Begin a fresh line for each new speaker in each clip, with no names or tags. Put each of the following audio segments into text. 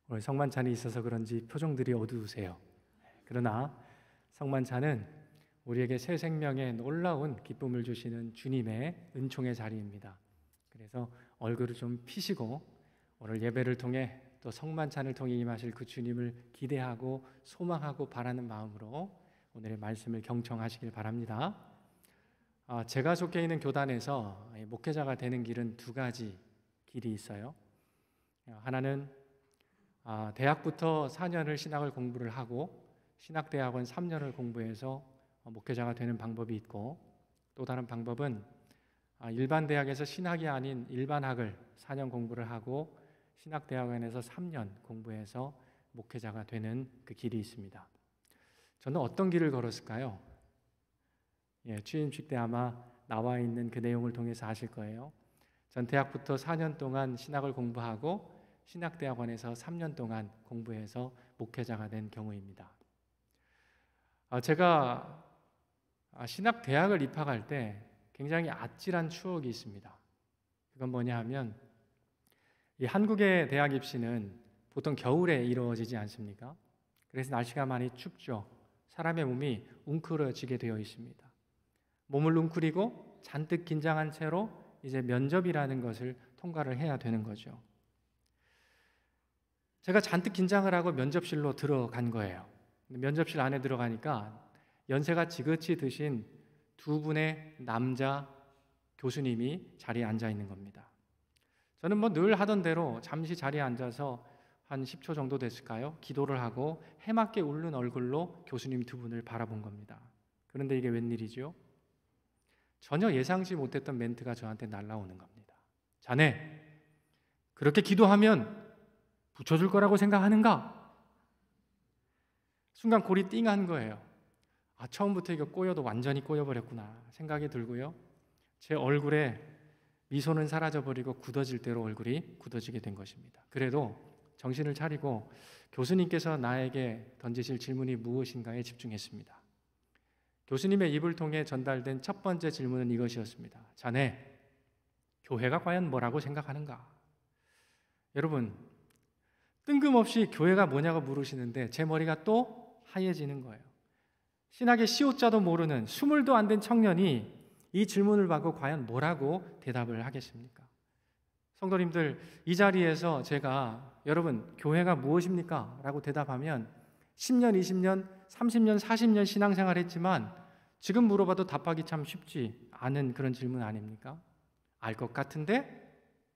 오늘 성만찬이 있어서 그런지 표정들이 어두우세요. 그러나 성만찬은 우리에게 새 생명의 놀라운 기쁨을 주시는 주님의 은총의 자리입니다. 그래서 얼굴을 좀 피시고 오늘 예배를 통해 또 성만찬을 통해 임하실 그 주님을 기대하고 소망하고 바라는 마음으로 오늘의 말씀을 경청하시길 바랍니다. 제가 속해 있는 교단에서 목회자가 되는 길은 두 가지 길이 있어요. 하나는 대학부터 4년을 신학을 공부를 하고 신학대학원 3년을 공부해서 목회자가 되는 방법이 있고, 또 다른 방법은 일반 대학에서 신학이 아닌 일반학을 4년 공부를 하고 신학대학원에서 3년 공부해서 목회자가 되는 그 길이 있습니다. 저는 어떤 길을 걸었을까요? 취임식 때 아마 나와 있는 그 내용을 통해서 아실 거예요. 전 대학부터 4년 동안 신학을 공부하고 신학대학원에서 3년 동안 공부해서 목회자가 된 경우입니다. 제가 신학대학을 입학할 때 굉장히 아찔한 추억이 있습니다. 그건 뭐냐 하면, 이 한국의 대학 입시는 보통 겨울에 이루어지지 않습니까? 그래서 날씨가 많이 춥죠. 사람의 몸이 웅크러지게 되어 있습니다. 몸을 웅크리고 잔뜩 긴장한 채로 이제 면접이라는 것을 통과를 해야 되는 거죠. 제가 잔뜩 긴장을 하고 면접실로 들어간 거예요. 면접실 안에 들어가니까 연세가 지긋이 드신 두 분의 남자 교수님이 자리에 앉아 있는 겁니다. 저는 늘 하던 대로 잠시 자리에 앉아서 한 10초 정도 됐을까요? 기도를 하고 해맑게 웃는 얼굴로 교수님 두 분을 바라본 겁니다. 그런데 이게 웬일이죠? 전혀 예상치 못했던 멘트가 저한테 날라오는 겁니다. 자네, 그렇게 기도하면 붙여줄 거라고 생각하는가? 순간 골이 띵한 거예요. 처음부터 이거 꼬여도 완전히 꼬여버렸구나 생각이 들고요. 제 얼굴에 미소는 사라져버리고 굳어질 대로 얼굴이 굳어지게 된 것입니다. 그래도 정신을 차리고 교수님께서 나에게 던지실 질문이 무엇인가에 집중했습니다. 교수님의 입을 통해 전달된 첫 번째 질문은 이것이었습니다. 자네, 교회가 과연 뭐라고 생각하는가? 여러분, 뜬금없이 교회가 뭐냐고 물으시는데 제 머리가 또 하얘지는 거예요. 신학의 시옷자도 모르는 스물도 안 된 청년이 이 질문을 받고 과연 뭐라고 대답을 하겠습니까? 성도님들, 이 자리에서 제가 여러분 교회가 무엇입니까? 라고 대답하면 10년, 20년, 30년, 40년 신앙생활 했지만 지금 물어봐도 답하기 참 쉽지 않은 그런 질문 아닙니까? 알 것 같은데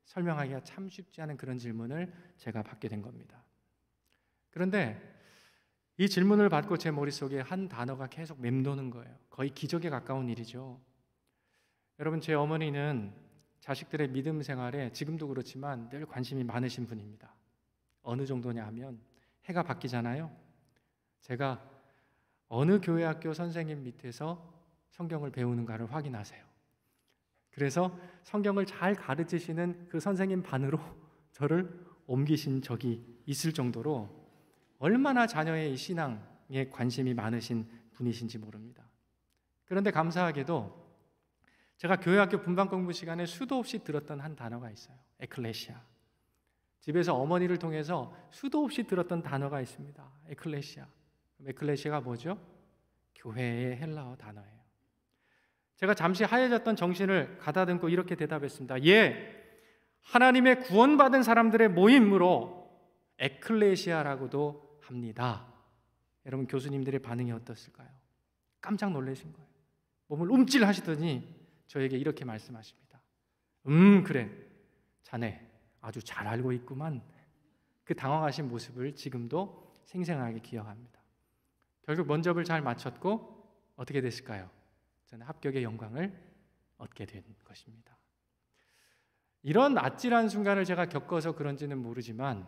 설명하기가 참 쉽지 않은 그런 질문을 제가 받게 된 겁니다. 그런데 이 질문을 받고 제 머릿속에 한 단어가 계속 맴도는 거예요. 거의 기적에 가까운 일이죠. 여러분, 제 어머니는 자식들의 믿음 생활에 지금도 그렇지만 늘 관심이 많으신 분입니다. 어느 정도냐 하면 해가 바뀌잖아요. 제가 어느 교회 학교 선생님 밑에서 성경을 배우는가를 확인하세요. 그래서 성경을 잘 가르치시는 그 선생님 반으로 저를 옮기신 적이 있을 정도로 얼마나 자녀의 신앙에 관심이 많으신 분이신지 모릅니다. 그런데 감사하게도 제가 교회학교 분반 공부 시간에 수도 없이 들었던 한 단어가 있어요. 에클레시아. 집에서 어머니를 통해서 수도 없이 들었던 단어가 있습니다. 에클레시아. 에클레시아가 뭐죠? 교회의 헬라어 단어예요. 제가 잠시 하얘졌던 정신을 가다듬고 이렇게 대답했습니다. 하나님의 구원받은 사람들의 모임으로 에클레시아라고도 합니다. 여러분, 교수님들의 반응이 어떻을까요? 깜짝 놀라신 거예요. 몸을 움찔하시더니 저에게 이렇게 말씀하십니다. 그래, 자네 아주 잘 알고 있구만. 그 당황하신 모습을 지금도 생생하게 기억합니다. 결국 면접을 잘 마쳤고 어떻게 됐을까요? 저는 합격의 영광을 얻게 된 것입니다. 이런 아찔한 순간을 제가 겪어서 그런지는 모르지만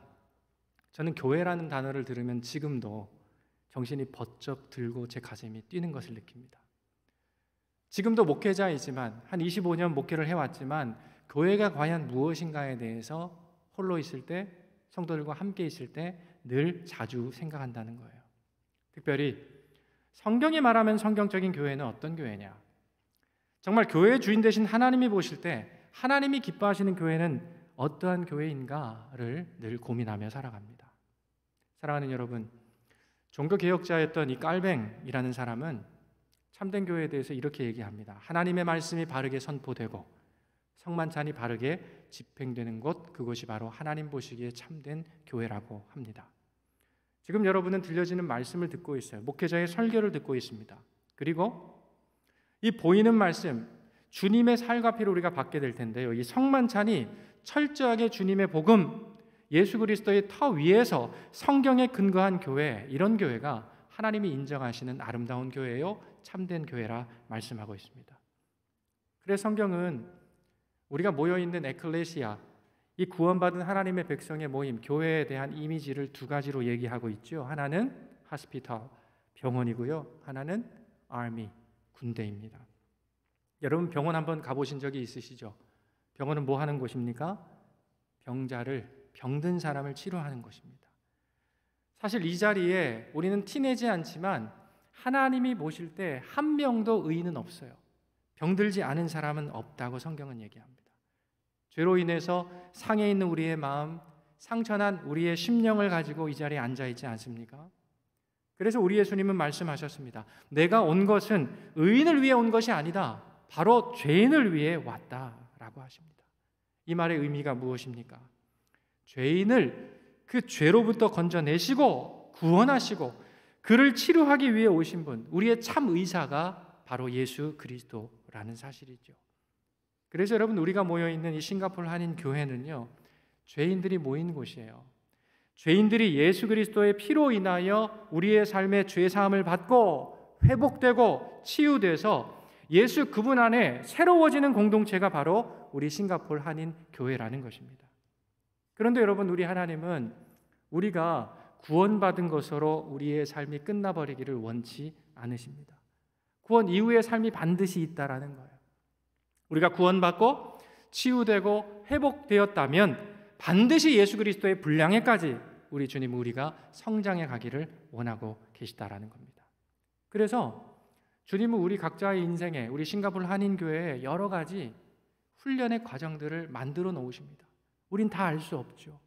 저는 교회라는 단어를 들으면 지금도 정신이 번쩍 들고 제 가슴이 뛰는 것을 느낍니다. 지금도 목회자이지만 한 25년 목회를 해왔지만 교회가 과연 무엇인가에 대해서 홀로 있을 때, 성도들과 함께 있을 때 늘 자주 생각한다는 거예요. 특별히 성경이 말하면 성경적인 교회는 어떤 교회냐? 정말 교회의 주인 되신 하나님이 보실 때 하나님이 기뻐하시는 교회는 어떠한 교회인가를 늘 고민하며 살아갑니다. 사랑하는 여러분, 종교개혁자였던 이 깔뱅이라는 사람은 참된 교회에 대해서 이렇게 얘기합니다. 하나님의 말씀이 바르게 선포되고 성만찬이 바르게 집행되는 곳, 그것이 바로 하나님 보시기에 참된 교회라고 합니다. 지금 여러분은 들려지는 말씀을 듣고 있어요. 목회자의 설교를 듣고 있습니다. 그리고 이 보이는 말씀, 주님의 살과 피를 우리가 받게 될 텐데요. 이 성만찬이 철저하게 주님의 복음, 예수 그리스도의 터 위에서 성경에 근거한 교회, 이런 교회가 하나님이 인정하시는 아름다운 교회요, 참된 교회라 말씀하고 있습니다. 그래서 성경은 우리가 모여있는 에클레시아, 이 구원받은 하나님의 백성의 모임, 교회에 대한 이미지를 두 가지로 얘기하고 있죠. 하나는 하스피탈, 병원이고요. 하나는 아미, 군대입니다. 여러분 병원 한번 가보신 적이 있으시죠? 병원은 뭐 하는 곳입니까? 병든 사람을 치료하는 곳입니다. 사실 이 자리에 우리는 티내지 않지만 하나님이 보실 때 한 명도 의인은 없어요. 병들지 않은 사람은 없다고 성경은 얘기합니다. 죄로 인해서 상해 있는 우리의 마음, 상처난 우리의 심령을 가지고 이 자리에 앉아 있지 않습니까? 그래서 우리 예수님은 말씀하셨습니다. 내가 온 것은 의인을 위해 온 것이 아니다. 바로 죄인을 위해 왔다라고 하십니다. 이 말의 의미가 무엇입니까? 죄인을 그 죄로부터 건져내시고 구원하시고 그를 치료하기 위해 오신 분, 우리의 참 의사가 바로 예수 그리스도라는 사실이죠. 그래서 여러분, 우리가 모여있는 이 싱가포르 한인 교회는요, 죄인들이 모인 곳이에요. 죄인들이 예수 그리스도의 피로 인하여 우리의 삶의 죄사함을 받고 회복되고 치유돼서 예수 그분 안에 새로워지는 공동체가 바로 우리 싱가포르 한인 교회라는 것입니다. 그런데 여러분, 우리 하나님은 우리가 구원받은 것으로 우리의 삶이 끝나버리기를 원치 않으십니다. 구원 이후의 삶이 반드시 있다라는 거예요. 우리가 구원받고 치유되고 회복되었다면 반드시 예수 그리스도의 분량에까지 우리 주님, 우리가 성장해 가기를 원하고 계시다라는 겁니다. 그래서 주님은 우리 각자의 인생에, 우리 싱가포르 한인교회에 여러 가지 훈련의 과정들을 만들어 놓으십니다. 우린 다 알 수 없죠.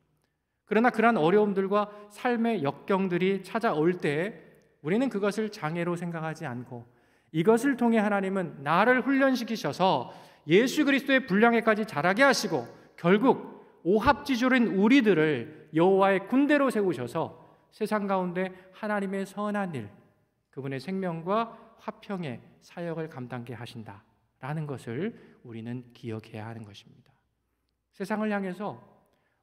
그러나 그러한 어려움들과 삶의 역경들이 찾아올 때 우리는 그것을 장애로 생각하지 않고 이것을 통해 하나님은 나를 훈련시키셔서 예수 그리스도의 분량에까지 자라게 하시고 결국 오합지졸인 우리들을 여호와의 군대로 세우셔서 세상 가운데 하나님의 선한 일, 그분의 생명과 화평의 사역을 감당케 하신다라는 것을 우리는 기억해야 하는 것입니다. 세상을 향해서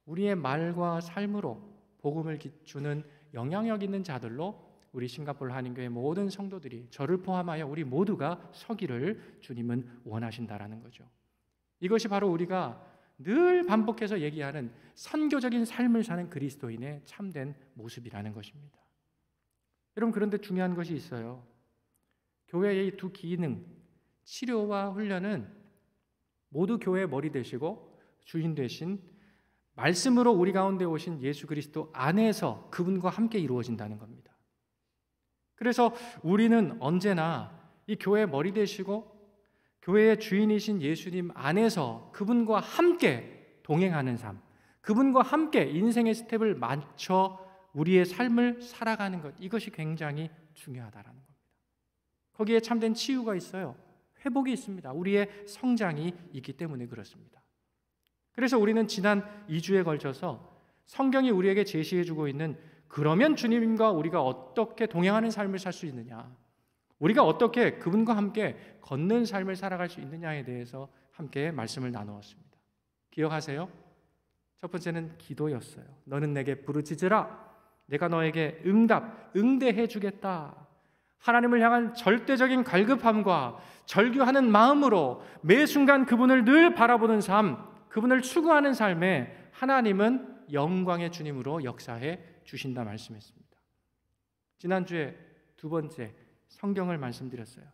우리의 말과 삶으로 복음을 주는 영향력 있는 자들로 우리 싱가포르 한인교회 모든 성도들이, 저를 포함하여 우리 모두가 서기를 주님은 원하신다라는 거죠. 이것이 바로 우리가 늘 반복해서 얘기하는 선교적인 삶을 사는 그리스도인의 참된 모습이라는 것입니다. 여러분, 그런데 중요한 것이 있어요. 교회의 이 두 기능, 치료와 훈련은 모두 교회의 머리 되시고 주인 되신 말씀으로 우리 가운데 오신 예수 그리스도 안에서 그분과 함께 이루어진다는 겁니다. 그래서 우리는 언제나 이 교회의 머리 되시고 교회의 주인이신 예수님 안에서 그분과 함께 동행하는 삶, 그분과 함께 인생의 스텝을 맞춰 우리의 삶을 살아가는 것, 이것이 굉장히 중요하다라는 겁니다. 거기에 참된 치유가 있어요. 회복이 있습니다. 우리의 성장이 있기 때문에 그렇습니다. 그래서 우리는 지난 2주에 걸쳐서 성경이 우리에게 제시해주고 있는, 그러면 주님과 우리가 어떻게 동행하는 삶을 살 수 있느냐, 우리가 어떻게 그분과 함께 걷는 삶을 살아갈 수 있느냐에 대해서 함께 말씀을 나누었습니다. 기억하세요? 첫 번째는 기도였어요. 너는 내게 부르짖으라, 내가 너에게 응대해 주겠다. 하나님을 향한 절대적인 갈급함과 절규하는 마음으로 매 순간 그분을 늘 바라보는 삶, 그분을 추구하는 삶에 하나님은 영광의 주님으로 역사해 주신다 말씀했습니다. 지난주에 두 번째 성경을 말씀드렸어요.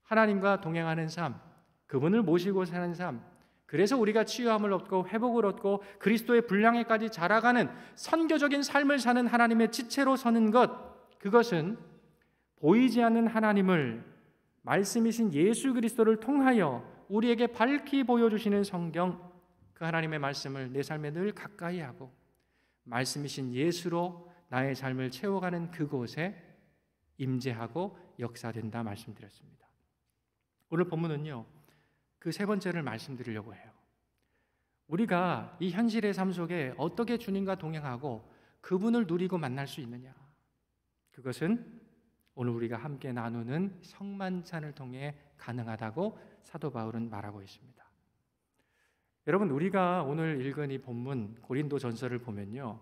하나님과 동행하는 삶, 그분을 모시고 사는 삶, 그래서 우리가 치유함을 얻고 회복을 얻고 그리스도의 분량에까지 자라가는 선교적인 삶을 사는 하나님의 지체로 서는 것, 그것은 보이지 않는 하나님을 말씀이신 예수 그리스도를 통하여 우리에게 밝히 보여주시는 성경, 그 하나님의 말씀을 내 삶에 늘 가까이 하고 말씀이신 예수로 나의 삶을 채워가는 그곳에 임재하고 역사된다 말씀드렸습니다. 오늘 본문은요, 그 세 번째를 말씀드리려고 해요. 우리가 이 현실의 삶 속에 어떻게 주님과 동행하고 그분을 누리고 만날 수 있느냐, 그것은 오늘 우리가 함께 나누는 성만찬을 통해 가능하다고 사도 바울은 말하고 있습니다. 여러분, 우리가 오늘 읽은 이 본문 고린도전서를 보면요,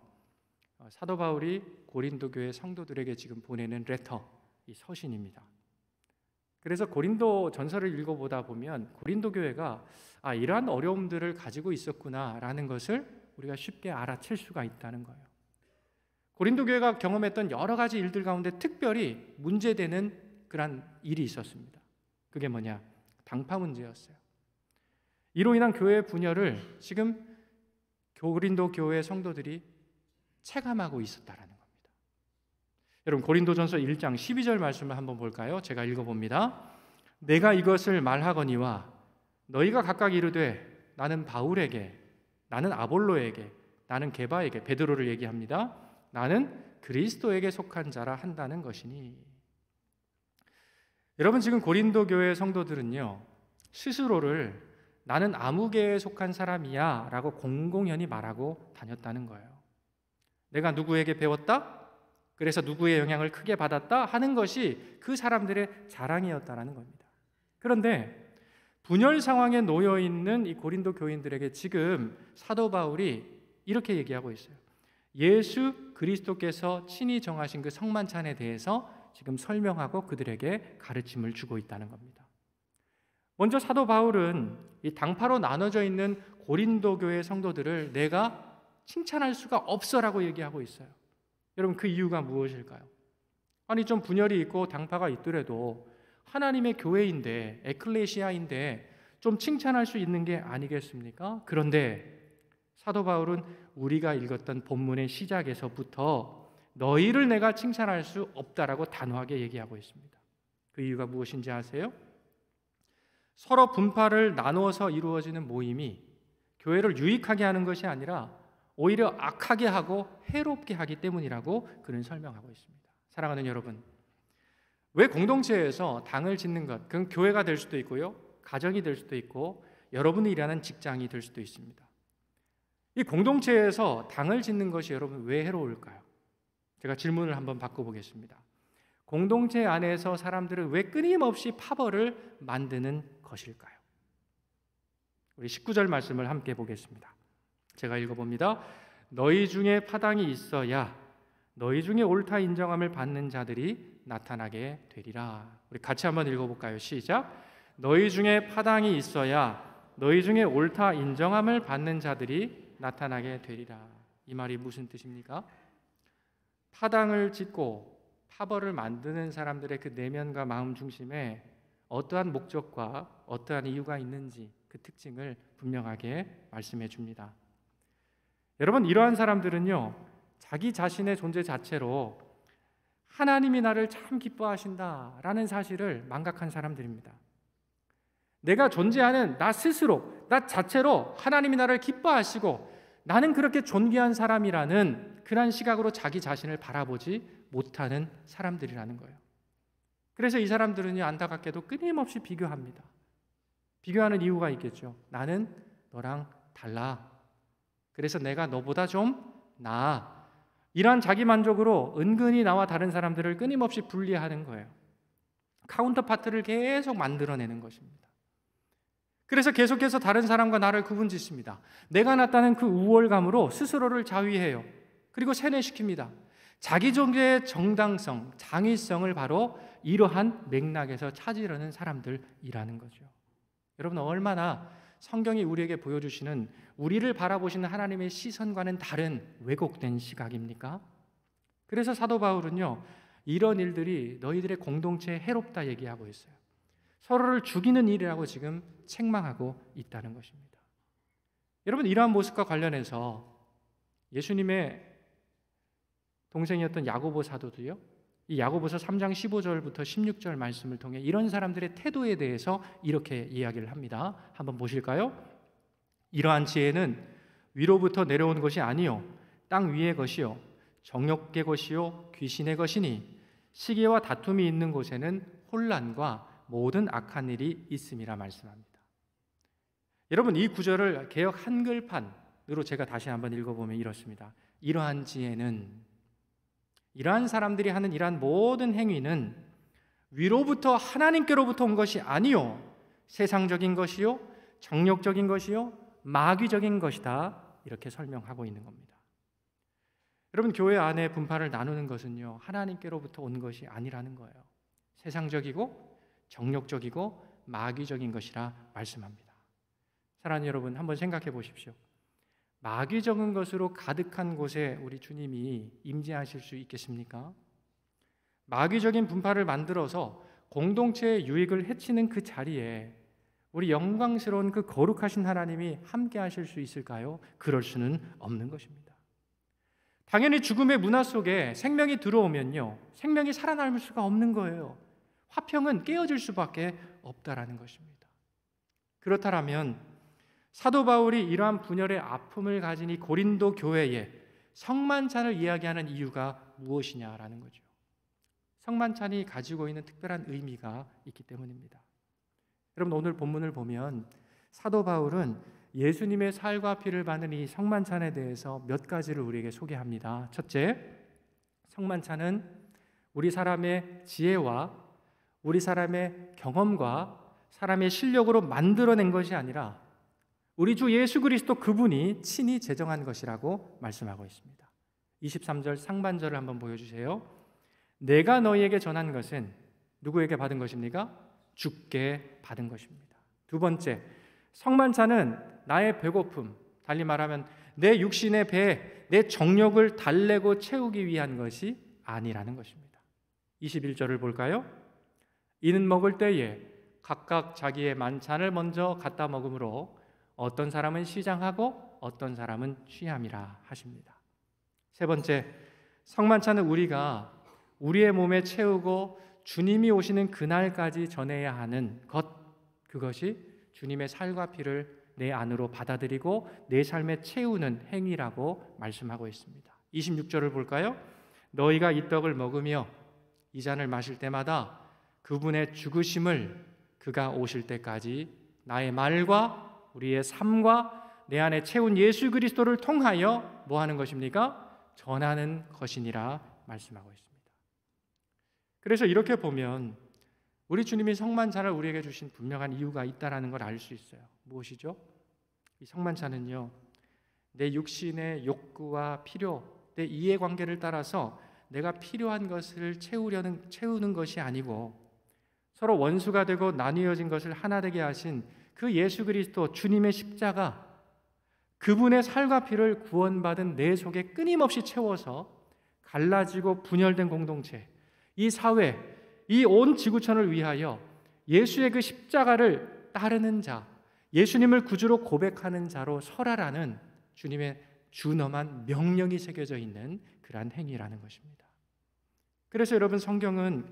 사도 바울이 고린도 교회 성도들에게 지금 보내는 레터, 이 서신입니다. 그래서 고린도 전서를 읽어보다 보면 고린도 교회가 이러한 어려움들을 가지고 있었구나라는 것을 우리가 쉽게 알아챌 수가 있다는 거예요. 고린도 교회가 경험했던 여러 가지 일들 가운데 특별히 문제되는 그런 일이 있었습니다. 그게 뭐냐? 당파 문제였어요. 이로 인한 교회 분열을 지금 고린도 교회 성도들이 체감하고 있었다라는 겁니다. 여러분, 고린도전서 1장 12절 말씀을 한번 볼까요? 제가 읽어봅니다. 내가 이것을 말하거니와 너희가 각각 이르되 나는 바울에게, 나는 아볼로에게, 나는 게바에게, 베드로를 얘기합니다. 나는 그리스도에게 속한 자라 한다는 것이니. 여러분, 지금 고린도 교회 성도들은요, 스스로를 나는 아무개에 속한 사람이야 라고 공공연히 말하고 다녔다는 거예요. 내가 누구에게 배웠다? 그래서 누구의 영향을 크게 받았다 하는 것이 그 사람들의 자랑이었다라는 겁니다. 그런데 분열 상황에 놓여 있는 이 고린도 교인들에게 지금 사도 바울이 이렇게 얘기하고 있어요. 예수 그리스도께서 친히 정하신 그 성만찬에 대해서 지금 설명하고 그들에게 가르침을 주고 있다는 겁니다. 먼저 사도 바울은 이 당파로 나눠져 있는 고린도 교회 성도들을 내가 칭찬할 수가 없어라고 얘기하고 있어요. 여러분, 그 이유가 무엇일까요? 아니, 좀 분열이 있고 당파가 있더라도 하나님의 교회인데, 에클레시아인데 좀 칭찬할 수 있는 게 아니겠습니까? 그런데 사도 바울은 우리가 읽었던 본문의 시작에서부터 너희를 내가 칭찬할 수 없다라고 단호하게 얘기하고 있습니다. 그 이유가 무엇인지 아세요? 서로 분파를 나누어서 이루어지는 모임이 교회를 유익하게 하는 것이 아니라 오히려 악하게 하고 해롭게 하기 때문이라고 그는 설명하고 있습니다. 사랑하는 여러분, 왜 공동체에서 당을 짓는 것, 그건 교회가 될 수도 있고요, 가정이 될 수도 있고 여러분이 일하는 직장이 될 수도 있습니다. 이 공동체에서 당을 짓는 것이 여러분 왜 해로울까요? 제가 질문을 한번 바꿔보겠습니다. 공동체 안에서 사람들은 왜 끊임없이 파벌을 만드는 것일까요? 우리 19절 말씀을 함께 보겠습니다. 제가 읽어봅니다. 너희 중에 파당이 있어야 너희 중에 옳다 인정함을 받는 자들이 나타나게 되리라. 우리 같이 한번 읽어볼까요? 시작. 너희 중에 파당이 있어야 너희 중에 옳다 인정함을 받는 자들이 나타나게 되리라. 이 말이 무슨 뜻입니까? 파당을 짓고 파벌을 만드는 사람들의 그 내면과 마음 중심에 어떠한 목적과 어떠한 이유가 있는지 그 특징을 분명하게 말씀해 줍니다. 여러분, 이러한 사람들은요, 자기 자신의 존재 자체로 하나님이 나를 참 기뻐하신다라는 사실을 망각한 사람들입니다. 내가 존재하는 나 스스로, 나 자체로 하나님이 나를 기뻐하시고 나는 그렇게 존귀한 사람이라는 그런 시각으로 자기 자신을 바라보지 못하는 사람들이라는 거예요. 그래서 이 사람들은요, 안타깝게도 끊임없이 비교합니다. 비교하는 이유가 있겠죠. 나는 너랑 달라. 그래서 내가 너보다 좀 나아. 이러한 자기 만족으로 은근히 나와 다른 사람들을 끊임없이 분리하는 거예요. 카운터파트를 계속 만들어내는 것입니다. 그래서 계속해서 다른 사람과 나를 구분짓습니다. 내가 낳았다는 그 우월감으로 스스로를 자위해요. 그리고 세뇌시킵니다. 자기 존재의 정당성, 장의성을 바로 이러한 맥락에서 찾으려는 사람들이라는 거죠. 여러분, 얼마나 성경이 우리에게 보여주시는 우리를 바라보시는 하나님의 시선과는 다른 왜곡된 시각입니까? 그래서 사도 바울은요, 이런 일들이 너희들의 공동체에 해롭다 얘기하고 있어요. 서로를 죽이는 일이라고 지금 책망하고 있다는 것입니다. 여러분, 이러한 모습과 관련해서 예수님의 동생이었던 야고보 사도도요, 이 야고보서 3장 15절부터 16절 말씀을 통해 이런 사람들의 태도에 대해서 이렇게 이야기를 합니다. 한번 보실까요? 이러한 지혜는 위로부터 내려온 것이 아니요 땅 위의 것이요 정욕의 것이요 귀신의 것이니 시기와 다툼이 있는 곳에는 혼란과 모든 악한 일이 있음이라 말씀합니다. 여러분, 이 구절을 개역 한글판으로 제가 다시 한번 읽어보면 이렇습니다. 이러한 지혜는, 이러한 사람들이 하는 이러한 모든 행위는 위로부터 하나님께로부터 온 것이 아니요 세상적인 것이요 정욕적인 것이요 마귀적인 것이다, 이렇게 설명하고 있는 겁니다. 여러분, 교회 안에 분파를 나누는 것은요 하나님께로부터 온 것이 아니라는 거예요. 세상적이고 정욕적이고 마귀적인 것이라 말씀합니다. 사랑하는 여러분, 한번 생각해 보십시오. 마귀적인 것으로 가득한 곳에 우리 주님이 임재하실 수 있겠습니까? 마귀적인 분파를 만들어서 공동체의 유익을 해치는 그 자리에 우리 영광스러운 그 거룩하신 하나님이 함께 하실 수 있을까요? 그럴 수는 없는 것입니다. 당연히 죽음의 문화 속에 생명이 들어오면요 생명이 살아남을 수가 없는 거예요. 화평은 깨어질 수밖에 없다라는 것입니다. 그렇다면 사도 바울이 이러한 분열의 아픔을 가진 이 고린도 교회에 성만찬을 이야기하는 이유가 무엇이냐라는 거죠. 성만찬이 가지고 있는 특별한 의미가 있기 때문입니다. 여러분, 오늘 본문을 보면 사도 바울은 예수님의 살과 피를 받는 이 성만찬에 대해서 몇 가지를 우리에게 소개합니다. 첫째, 성만찬은 우리 사람의 지혜와 우리 사람의 경험과 사람의 실력으로 만들어낸 것이 아니라 우리 주 예수 그리스도 그분이 친히 제정한 것이라고 말씀하고 있습니다. 23절 상반절을 한번 보여주세요. 내가 너희에게 전한 것은 누구에게 받은 것입니까? 주께 받은 것입니다. 두 번째, 성만찬은 나의 배고픔, 달리 말하면 내 육신의 배, 내 정욕을 달래고 채우기 위한 것이 아니라는 것입니다. 21절을 볼까요? 이는 먹을 때에 각각 자기의 만찬을 먼저 갖다 먹으므로 어떤 사람은 시장하고 어떤 사람은 취함이라 하십니다. 세 번째, 성만찬은 우리가 우리의 몸에 채우고 주님이 오시는 그날까지 전해야 하는 것, 그것이 주님의 살과 피를 내 안으로 받아들이고 내 삶에 채우는 행위라고 말씀하고 있습니다. 26절을 볼까요? 너희가 이 떡을 먹으며 이 잔을 마실 때마다 그분의 죽으심을 그가 오실 때까지 나의 말과 우리의 삶과 내 안에 채운 예수 그리스도를 통하여 뭐 하는 것입니까? 전하는 것이니라 말씀하고 있습니다. 그래서 이렇게 보면 우리 주님이 성만찬을 우리에게 주신 분명한 이유가 있다라는 걸 알 수 있어요. 무엇이죠? 이 성만찬은요 내 육신의 욕구와 필요, 내 이해관계를 따라서 내가 필요한 것을 채우는 것이 아니고 서로 원수가 되고 나뉘어진 것을 하나 되게 하신 그 예수 그리스도 주님의 십자가, 그분의 살과 피를 구원받은 내 속에 끊임없이 채워서 갈라지고 분열된 공동체, 이 사회, 이 온 지구촌을 위하여 예수의 그 십자가를 따르는 자, 예수님을 구주로 고백하는 자로 설하라는 주님의 준엄한 명령이 새겨져 있는 그러한 행위라는 것입니다. 그래서 여러분, 성경은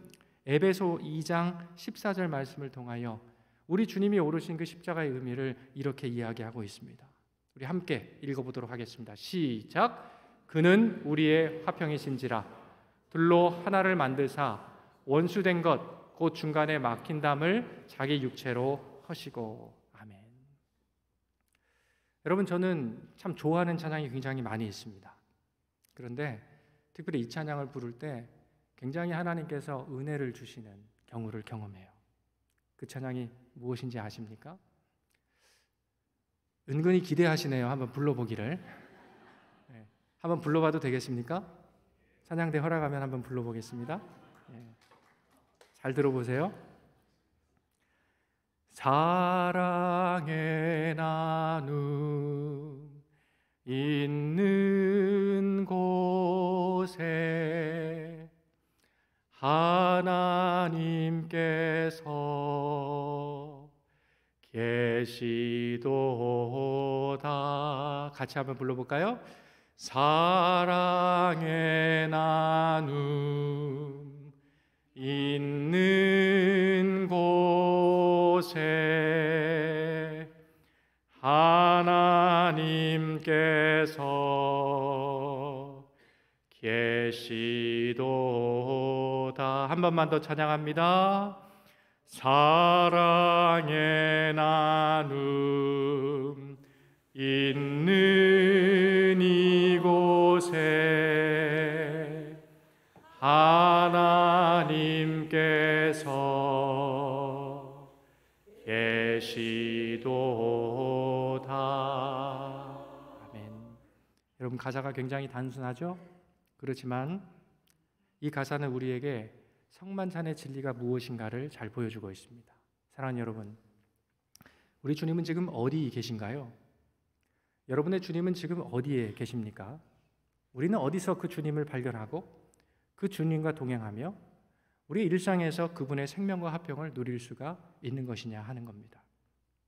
에베소 2장 14절 말씀을 통하여 우리 주님이 오르신 그 십자가의 의미를 이렇게 이야기하고 있습니다. 우리 함께 읽어보도록 하겠습니다. 시작. 그는 우리의 화평이신지라 둘로 하나를 만드사 원수된 것 곧 중간에 막힌 담을 자기 육체로 허시고. 아멘. 여러분, 저는 참 좋아하는 찬양이 굉장히 많이 있습니다. 그런데 특별히 이 찬양을 부를 때 굉장히 하나님께서 은혜를 주시는 경우를 경험해요. 그 찬양이 무엇인지 아십니까? 은근히 기대하시네요. 한번 불러보기를. 네. 한번 불러봐도 되겠습니까? 찬양대 허락하면 한번 불러보겠습니다. 네. 잘 들어보세요. 사랑의 나눔 있는 곳에 하나님께서 계시도다. 같이 한번 불러볼까요? 사랑의 나눔 있는 곳에 하나님께서 계시도다. 한 번만 더 찬양합니다. 사랑의 나눔 있는 이곳에 하나님께서 계시도다. 아멘. 여러분, 가사가 굉장히 단순하죠? 그렇지만 이 가사는 우리에게 성만찬의 진리가 무엇인가를 잘 보여주고 있습니다. 사랑하는 여러분, 우리 주님은 지금 어디 계신가요? 여러분의 주님은 지금 어디에 계십니까? 우리는 어디서 그 주님을 발견하고 그 주님과 동행하며 우리 일상에서 그분의 생명과 화평을 누릴 수가 있는 것이냐 하는 겁니다.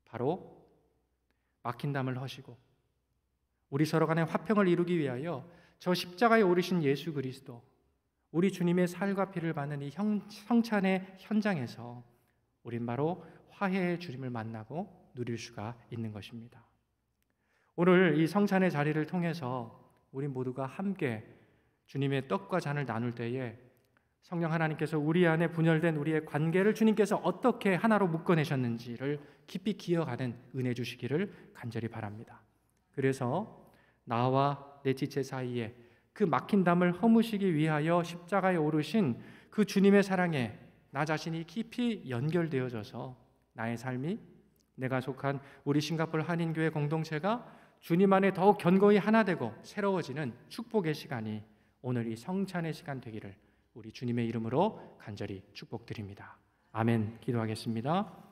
바로 막힌 담을 허시고 우리 서로 간의 화평을 이루기 위하여 저 십자가에 오르신 예수 그리스도, 우리 주님의 살과 피를 받는 이 성찬의 현장에서 우린 바로 화해의 주님을 만나고 누릴 수가 있는 것입니다. 오늘 이 성찬의 자리를 통해서 우리 모두가 함께 주님의 떡과 잔을 나눌 때에 성령 하나님께서 우리 안에 분열된 우리의 관계를 주님께서 어떻게 하나로 묶어내셨는지를 깊이 기억하는 은혜 주시기를 간절히 바랍니다. 그래서 나와 내 지체 사이에 그 막힌 담을 허무시기 위하여 십자가에 오르신 그 주님의 사랑에 나 자신이 깊이 연결되어져서 나의 삶이, 내가 속한 우리 싱가포르 한인교회 공동체가 주님 안에 더욱 견고히 하나 되고 새로워지는 축복의 시간이 오늘 이 성찬의 시간 되기를 우리 주님의 이름으로 간절히 축복드립니다. 아멘. 기도하겠습니다.